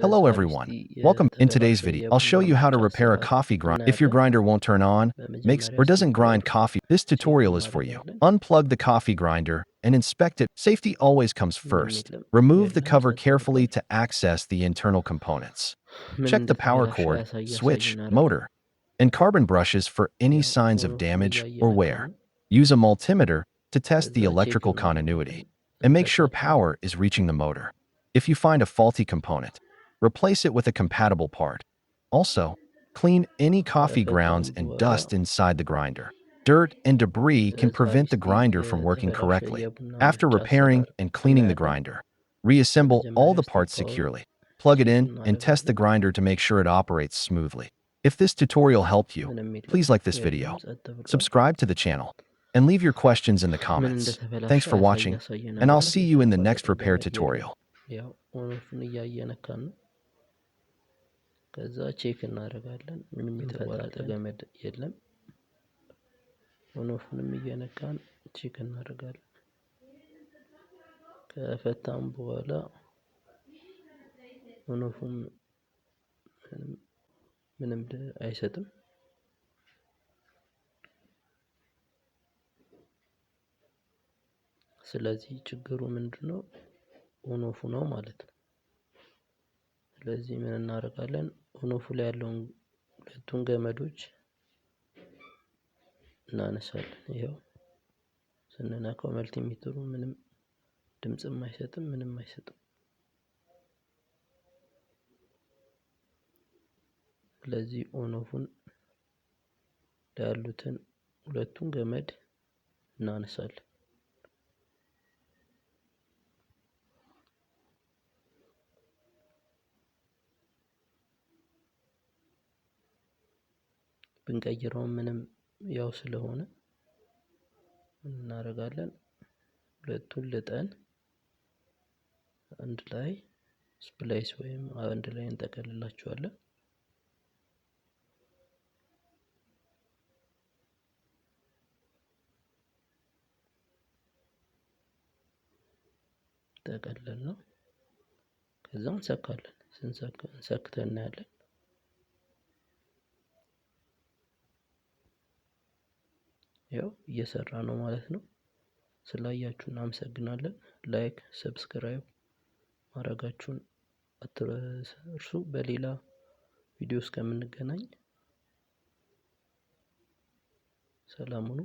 Hello everyone. Welcome. In today's video, I'll show you how to repair a coffee grinder. If your grinder won't turn on, makes or doesn't grind coffee, this tutorial is for you. Unplug the coffee grinder and inspect it. Safety always comes first. Remove the cover carefully to access the internal components. Check the power cord, switch, motor, and carbon brushes for any signs of damage or wear. Use a multimeter to test the electrical continuity and make sure power is reaching the motor. If you find a faulty component, replace it with a compatible part. Also, clean any coffee grounds and dust inside the grinder. Dirt and debris can prevent the grinder from working correctly. After repairing and cleaning the grinder, reassemble all the parts securely. Plug it in and test the grinder to make sure it operates smoothly. If this tutorial helped you, please like this video, subscribe to the channel, and leave your questions in the comments. Thanks for watching, and I'll see you in the next repair tutorial. ያው ኦኖፉን እያየነካን ነው። ከዛ ቼክ እናደርጋለን። ምንም የተቆረጠ ገመድ የለም። ኦኖፉንም እየነካን ቼክ እናደርጋለን። ከፈታም በኋላ ኦኖፉም ምንም አይሰጥም። ስለዚህ ችግሩ ምንድነው? ኦኖፉ ነው ማለት ነው። ስለዚህ ምን እናደርጋለን? ኦኖፉ ላይ ያለውን ሁለቱን ገመዶች እናነሳለን። ይሄው ስንነካው መልቲሜትሩ ምንም ድምጽም አይሰጥም፣ ምንም አይሰጥም። ስለዚህ ኦኖፉን ላይ ያሉትን ሁለቱን ገመድ እናነሳለን። ብንቀይረው ምንም ያው ስለሆነ እናደርጋለን። ሁለቱን ልጠን አንድ ላይ ስፕላይስ ወይም አንድ ላይ እንጠቀልላቸዋለን። ጠቀለል ነው። ከዛ እንሰካለን። ሰክተን እናያለን። ያው እየሰራ ነው ማለት ነው። ስላያችሁ እናመሰግናለን። ላይክ፣ ሰብስክራይብ ማድረጋችሁን አትርሱ። በሌላ ቪዲዮ እስከምንገናኝ ሰላም ሁኑ።